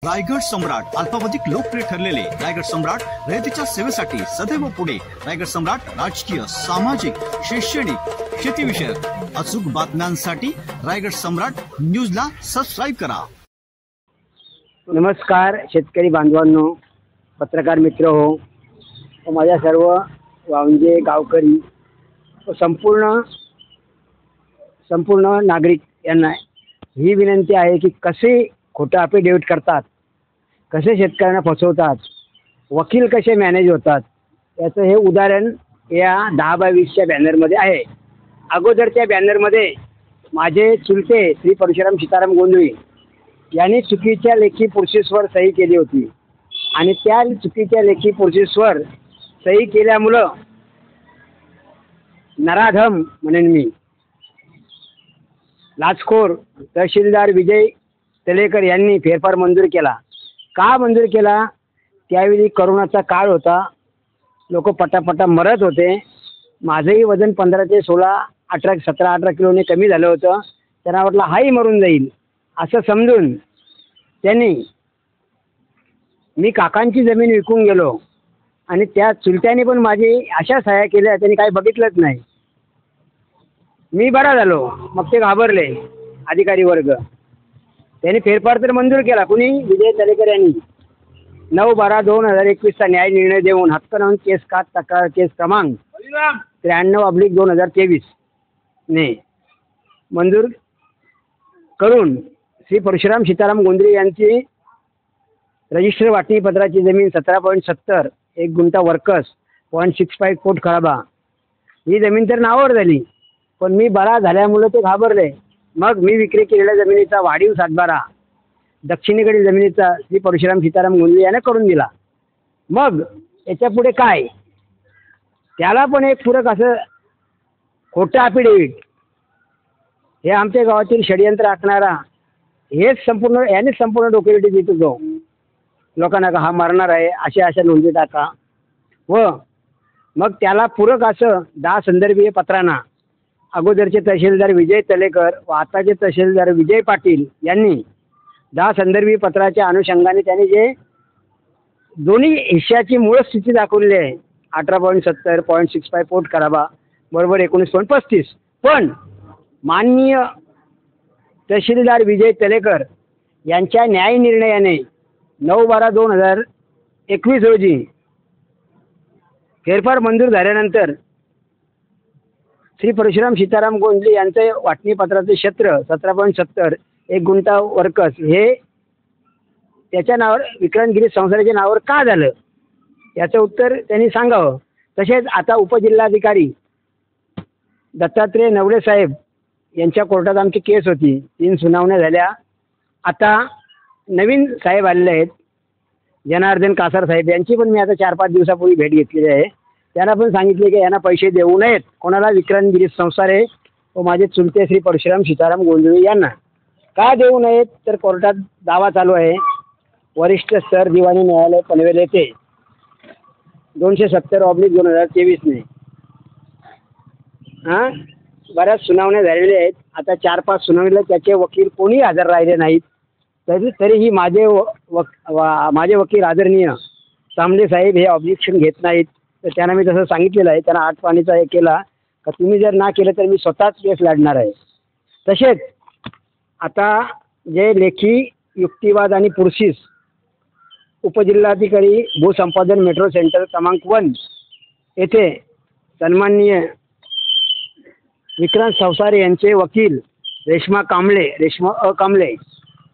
रायगड सम्राट अल्पावधिक लोकप्रिय ठरलेले रायगड सम्राट रयतेच्या सेवेसाठी सदैव पुढे. रायगड सम्राट राजकीय, सामाजिक, शैक्षणिक, शेतीविषयक अचूक बातम्यांसाठी रायगड सम्राट न्यूजला सबस्क्राईब करा. नमस्कार शेतकरी बांधवांनो, पत्रकार मित्र हो, माझ्या सर्व वांजे गावकरी व संपूर्ण नागरिक यांना ही विनंती आहे की कसे खोटे अफिडेविट करतात, कसे शेतकऱ्यांना फसवतात, वकील कसे मॅनेज होतात, याचं हे उदाहरण या 10/20च्या बॅनरमध्ये आहे. अगोदरच्या बॅनरमध्ये माझे चुलते श्री परशुराम सीताराम गोंधळी यांनी चुकीच्या लेखी प्रोसेसवर सही केली होती आणि त्या चुकीच्या लेखी प्रोसेसवर सही केल्यामुळं नराधम म्हणेन मी लाचखोर तहसीलदार विजय तलेकर यांनी फेरफार मंजूर केला. का मंजूर केला? त्यावेळी करोनाचा काळ होता, लोक पटापटा मरत होते. माझंही वजन 15 ते 16, 18, 17, 18 किलोने कमी झालं होतं. त्यांना वाटलं हाही मरून जाईल असं समजून त्यांनी मी काकांची जमीन विकून गेलो आणि त्या चुलत्याने पण माझी अशा सह्या केल्या, त्यांनी काही बघितलंच नाही. मी बरा झालो. मग ते घाबरले अधिकारी वर्ग. त्यांनी फेरफार तर मंजूर केला. कुणी? विजय तलेकर यांनी 9/12/2021चा न्याय निर्णय देऊन हक्क नोंद केस का तक्रार केस क्रमांक 93/2023 ने मंजूर करून श्री परशुराम सीताराम गोंधळी यांची रजिस्टर वाटणीपत्राची जमीन 17.70 1 गुंठा वर्कस 0.65 फूट खळबा ही जमीन तर नावावर झाली, पण मी बरा झाल्यामुळे ते घाबरले. मग मी विक्री केलेल्या जमिनीचा वाढीव सातबारा दक्षिणेकडील जमिनीचा श्री परशुराम सीताराम गोंधळी याने करून दिला. मग याच्या पुढे काय? त्याला पण एक पूरक असं खोटं अफिडेविट, हे आमच्या गावातील षडयंत्र आखणारा हेच संपूर्ण डोकेरिटी देत होतो लोकांना का हा मरणार आहे, अशा नोंदी टाका. व मग त्याला पूरक असं 10 संदर्भीय पत्रांना अगोदरचे तहसीलदार विजय तलेकर व आताचे तहसीलदार विजय पाटील यांनी 10 संदर्भी पत्राच्या अनुषंगाने त्यांनी जे दोन्ही हिश्श्याची मूळ स्थिती दाखवलेली आहे 18.70 0.65 फूट खराबा बरोबर 19.35. पण माननीय तहसीलदार विजय तलेकर यांच्या न्याय निर्णयाने 9/12/2021 रोजी फेरफार मंजूर झाल्यानंतर श्री परशुराम सीताराम गोंधळी यांचे वाटणीपत्राचे क्षेत्र 17.70 1 गुंठा वर्कस हे त्याच्या नावावर विक्रांतगिरी संस्थानाच्या नावावर का झालं, याचं उत्तर त्यांनी सांगावं. तसेच आता उपजिल्हाधिकारी दत्तात्रय नवले साहेब यांच्या कोर्टात आमची केस होती, 3 सुनावण्या झाल्या. आता नवीन साहेब आलेले आहेत जनार्दन कासार साहेब, यांची पण मी आता 4-5 दिवसापूर्वी भेट घेतलेली आहे. त्यांना पण सांगितले की यांना पैसे देऊ नयेत कोणाला, विक्रांतगिरी संसारे व माझे चुलते श्री परशुराम सीताराम गोंधळी यांना. का देऊ नयेत? तर कोर्टात दावा चालू आहे वरिष्ठ स्तर दिवाणी न्यायालय पनवेल येथे 270/2023 ने. बऱ्याच सुनावण्या झालेल्या आहेत. आता 4-5 सुनावणीला त्याचे वकील कोणी हजर राहिले नाहीत. तरीही माझे वकील आदरणीय तांबले साहेब हे ऑब्जेक्शन घेत नाहीत. तर त्यांना मी तसं सांगितलेलं आहे. त्यांना 8 पाणीचा हे केला का तुम्ही जर ना केलं तर मी स्वतःच केस लढणार आहे. तसेच आता जे लेखी युक्तिवाद आणि पुरशीस उपजिल्हाधिकारी भूसंपादन मेट्रो सेंटर क्रमांक 1 येथे सन्माननीय विक्रांत संसारे यांचे वकील रेश्मा अ कांबळे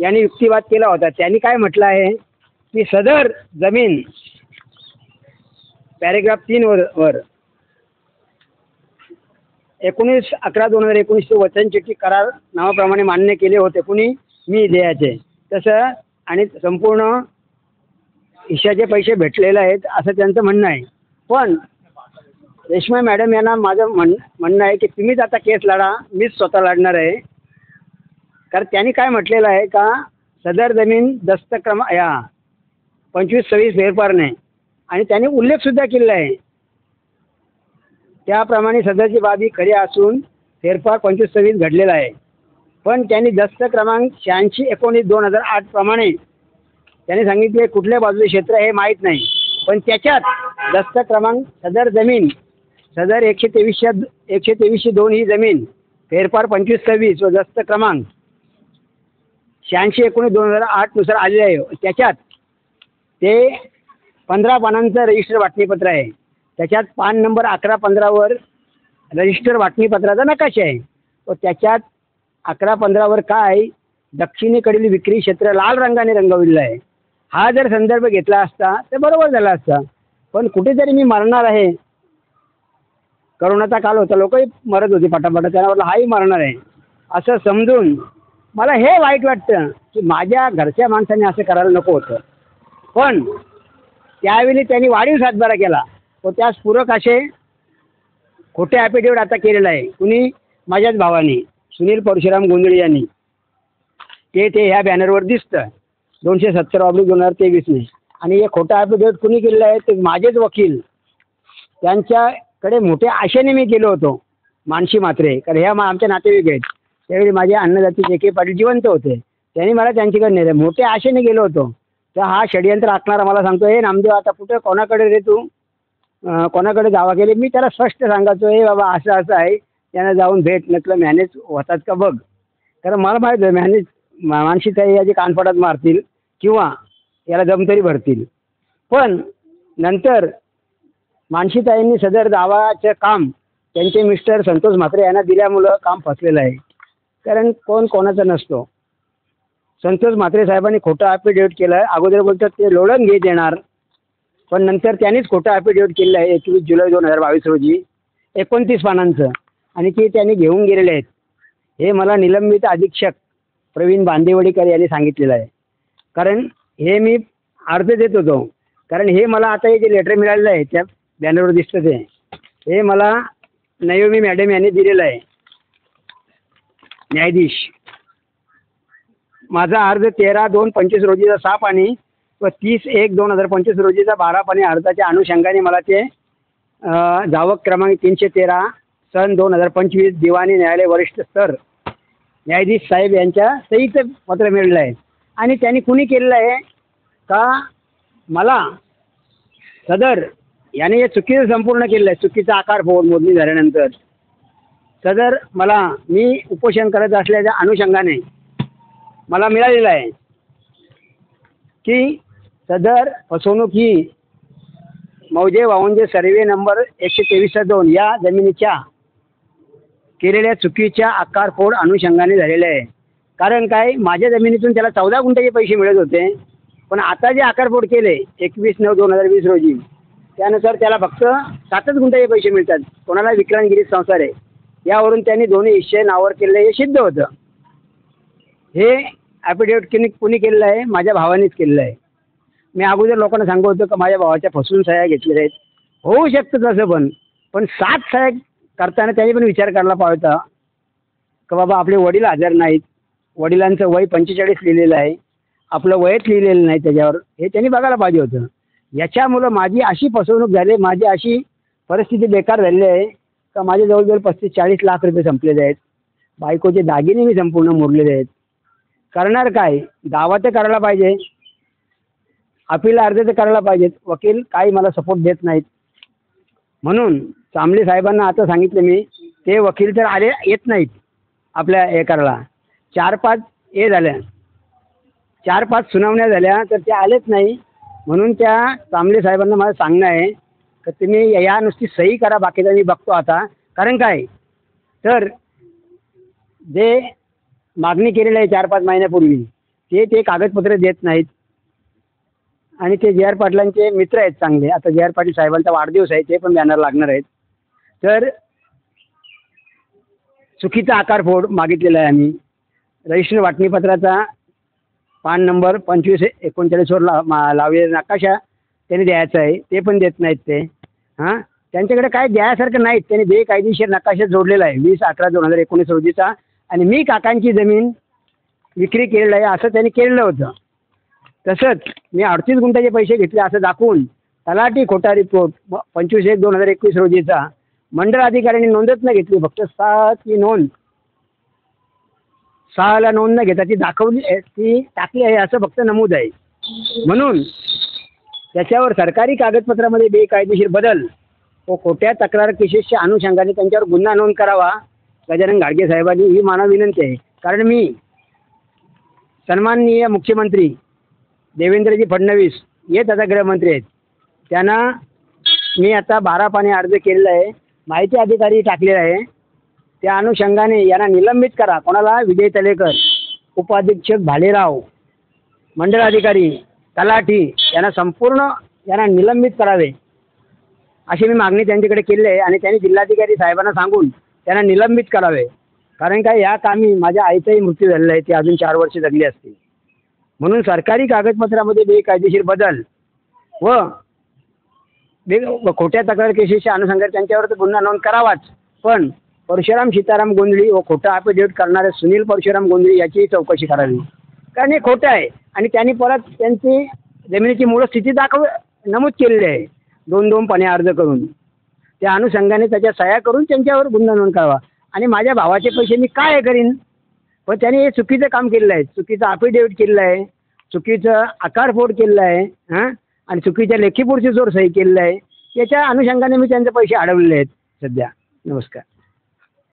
यांनी युक्तिवाद केला होता. त्यांनी काय म्हटलं आहे की सदर जमीन पॅरेग्राफ 3 वर 19/11/2019 वचनचिठ्ठी करार नावाप्रमाणे मान्य केले होते. कुणी? मी द्यायचे तसं, आणि संपूर्ण हिश्श्याचे पैसे भेटलेले आहेत असं त्यांचं म्हणणं आहे. पण रेश्मा मॅडम यांना माझं म्हणणं आहे की तुम्हीच आता केस लढा, मीच स्वतः लढणार आहे. कारण त्यांनी काय म्हटलेलं आहे का सदर जमीन दस्त 25/26 फेरफारने, आणि त्यांनी उल्लेखसुद्धा केलेला आहे त्याप्रमाणे सदरची बाबी खरी असून फेरफार 25/26 घडलेला आहे. पण त्यांनी दस्त क्रमांक 86/19/2008 प्रमाणे त्याने सांगितले कुठल्या बाजूचे क्षेत्र हे माहीत नाही, पण त्याच्यात दस्त क्रमांक सदर जमीन सदर 123/2 ही जमीन फेरफार 25/26 व दस्त क्रमांक 86/19/2008 नुसार आलेले आहे. त्याच्यात ते 15 पानांचं रजिस्टर वाटणीपत्र आहे. त्याच्यात पान नंबर 11-15 वर रजिस्टर वाटणीपत्राचा नकाशा आहे. व त्याच्यात 11-15 वर काय दक्षिणेकडील विक्री क्षेत्र लाल रंगाने रंगवलेलं आहे. हा जर संदर्भ घेतला असता तर बरोबर झाला असता, पण कुठेतरी मी मरणार आहे, करोनाचा काल होता, लोकही मरत होते पटापट, त्याला हाही मरणार आहे असं समजून मला हे वाईट वाटतं की माझ्या घरच्या माणसाने असं करायला नको होतं. पण त्यावेळी त्यांनी वाढीव सातबारा केला व त्यास पूरक असे खोटे ॲफिडेविट आता केलेलं आहे. कुणी? माझ्याच भावाने सुनील परशुराम गोंधळी यांनी. ते ह्या बॅनरवर दिसतं 270/2023 आणि हे खोटं ॲफिडेविट कुणी केलेलं आहे? ते माझेच वकील. त्यांच्याकडे मोठ्या आशेने मी गेलो होतो, मानशी म्हात्रे, कारण ह्या आमच्या नातेवाईक आहेत. त्यावेळी माझे अन्नदाते जे के पाटील जिवंत होते, त्यांनी मला त्यांच्याकडे नेलं. मोठ्या आशेने गेलो होतो. तर हा षडयंत्र आखणारा मला सांगतो, हे नामदेव आता कुठे कोणाकडे रे तू, कोणाकडे दावा केले? मी त्याला स्पष्ट सांगायचो, हे बाबा असं असं आहे, त्यांना जाऊन भेट, नसलं मॅनेज होतात का बघ. कारण मला माहीत आहे मॅनेज मानशीताई याची कानफटात मारतील किंवा याला जमतरी भरतील. पण नंतर मानशीताईंनी सदर दावाचं काम त्यांचे मिस्टर संतोष म्हात्रे यांना दिल्यामुळं काम फसलेलं आहे. कारण कोण कोणाचा नसतो. संतोष म्हात्रे साहेबांनी खोटं ॲफिडेविट केलं आहे. अगोदर बोलतात ते लोळण घे देणार, पण नंतर त्यांनीच खोटं ॲफिडेविट केलं आहे 21 जुलै 2022 रोजी 29 पानांचं, आणि ते त्यांनी घेऊन गेलेले आहेत. हे मला निलंबित अधीक्षक प्रवीण बांदेवडीकर यांनी सांगितलेलं आहे. कारण हे मी अर्ज देत होतो, कारण हे मला आता हे जे लेटर मिळालेलं आहे त्या बॅनरवर दिसतं ते, हे मला नयोमी मॅडम यांनी दिलेलं आहे, न्यायाधीश. माझा अर्ज 13/2/25 रोजीचा 6 पानी व 30/1/2025 रोजीचा 12 पानी अर्जाच्या अनुषंगाने मला ते जावक क्रमांक 313 सन 2025 दिवाणी न्यायालय वरिष्ठ स्तर न्यायाधीश साहेब यांच्या सहीचं पत्र मिळलं आहे. आणि त्यांनी कुणी केलेलं आहे का? मला सदर याने हे चुकीचं संपूर्ण केलेलं आहे. चुकीचा आकार फोड मोजणी झाल्यानंतर सदर मी उपोषण करत असल्याच्या अनुषंगाने मला मिळालेलं आहे की सदर फसवणूक ही मौजे वावंजे सर्वे नंबर 123/2 या जमिनीच्या केलेल्या चुकीच्या आकारफोड अनुषंगाने झालेलं आहे. कारण काय, माझ्या जमिनीतून त्याला 14 गुंठ्याचे पैसे मिळत होते, पण आता जे आकारफोड केले 21/9/2020 रोजी त्यानुसार त्याला फक्त 7च गुंठ्याचे पैसे मिळतात. कोणाला? विक्रांतगिरी संसार आहे. यावरून त्यांनी दोन्ही हिस्से नावावर केलेलं हे सिद्ध होतं. हे ॲफिडेविट कुणी केलेलं आहे? माझ्या भावानेच केलेलं आहे. मी अगोदर लोकांना सांगत होतो की माझ्या भावाच्या फसवून सह्या घेतलेल्या आहेत. होऊ शकतं तसं, पण 7 सह्या करताना त्यांनी पण विचार करायला पाहिजे होता की बाबा आपले वडील हजर नाहीत, वडिलांचं वय 45 लिहिलेलं आहे, आपलं वयच लिहिलेलं नाही त्याच्यावर, हे त्यांनी बघायला पाहिजे होतं. याच्यामुळं माझी अशी फसवणूक झाली, माझी अशी परिस्थिती बेकार झालेली आहे का माझे जवळजवळ 35-40 लाख रुपये संपलेले आहेत. बायकोचे दागिने मी संपूर्ण मोडलेले आहेत. करणार काय? दावा तर करायला पाहिजे, अपील अर्ज तर करायला पाहिजेत. वकील काही मला सपोर्ट देत नाहीत. म्हणून चांबले साहेबांना आता सांगितलं मी, ते वकील तर येत नाहीत आपल्या हे करायला. 4-5 हे झाल्या, 4-5 सुनावण्या झाल्या तर ते आलेच नाही. म्हणून त्या चांबले साहेबांना मला सांगणं आहे की तुम्ही या नुसती सही करा, बाकीचा मी बघतो आता. कारण काय तर जे मागणी केलेलं आहे 4-5 महिन्यापूर्वी ते कागदपत्र देत नाहीत. आणि ते जे आर पाटलांचे मित्र आहेत चांगले. आता जे आर पाटील साहेबांचा वाढदिवस आहे, ते पण बॅनर लागणार आहेत. तर चुकीचा आकारफोड मागितलेला आहे आम्ही. रजिस्टर वाटणीपत्राचा पान नंबर 25/39 वर लावलेला नकाशा त्यांनी द्यायचा आहे, ते पण देत नाहीत ते. त्यांच्याकडे काय द्यायसारखं नाहीत. त्यांनी बेकायदेशीर नकाशा जोडलेला आहे 20/11/2019 रोजीचा, आणि मी काकांची जमीन विक्री केलेलं आहे असं त्यांनी केलेलं होतं. तसंच मी 38 गुंठ्याचे पैसे घेतले असं दाखवून तलाठी खोटा रिपोर्ट 25/1/2021 रोजीचा मंडळ अधिकाऱ्यांनी नोंदच न घेतली. फक्त 6ची नोंद, 6ला नोंद न घेता ती दाखवली, ती टाकली आहे असं फक्त नमूद आहे. म्हणून त्याच्यावर सरकारी कागदपत्रामध्ये बेकायदेशीर बदल व खोट्या तक्रार केसेसच्या अनुषंगाने त्यांच्यावर गुन्हा नोंद करावा गजानन घाडगे साहेबांनी ही मानव विनंती आहे. कारण मी सन्माननीय मुख्यमंत्री देवेंद्रजी फडणवीस हेच आता गृहमंत्री आहेत, त्यांना मी आता 12 पाने अर्ज केलेला आहे, माहिती अधिकारी टाकलेला आहे. त्या अनुषंगाने यांना निलंबित करा. कोणाला? विजय तलेकर, उपाधीक्षक भालेराव, मंडळ अधिकारी, तलाठी यांना संपूर्ण यांना निलंबित करावे अशी मी मागणी त्यांच्याकडे केली आहे. आणि त्यांनी जिल्हाधिकारी साहेबांना सांगून त्यांना निलंबित करावे. कारण काय, या कामी माझ्या आईचाही मृत्यू झालेला आहे, ती अजून 4 वर्ष जगली असती. म्हणून सरकारी कागदपत्रामध्ये बेकायदेशीर बदल व खोट्या तक्रार केसेसच्या अनुषंगाने त्यांच्यावर तर गुन्हा नोंद करावाच, पण परशुराम सीताराम गोंधळी व खोटं ॲफिडेव्हिट करणारे सुनील परशुराम गोंधळी याचीही चौकशी करावी. कारण हे खोटं आहे आणि त्यांनी परत त्यांची जमिनीची मूळ स्थिती नमूद केलेली आहे 2-2 पाने अर्ज करून. त्या अनुषंगाने त्याच्या सह्या करून त्यांच्यावर गुन्हा नोंद करावा. आणि माझ्या भावाचे पैसे मी काय करीन? पण त्यांनी हे चुकीचं काम केलेलं आहे, चुकीचं ॲफिडेव्हिट केलेलं आहे, चुकीचं आकारफोड केलेलं आहे आणि चुकीच्या लेखी पुढची जोर सही केलेलं आहे. याच्या अनुषंगाने मी त्यांचे पैसे अडवलेले आहेत सध्या. नमस्कार.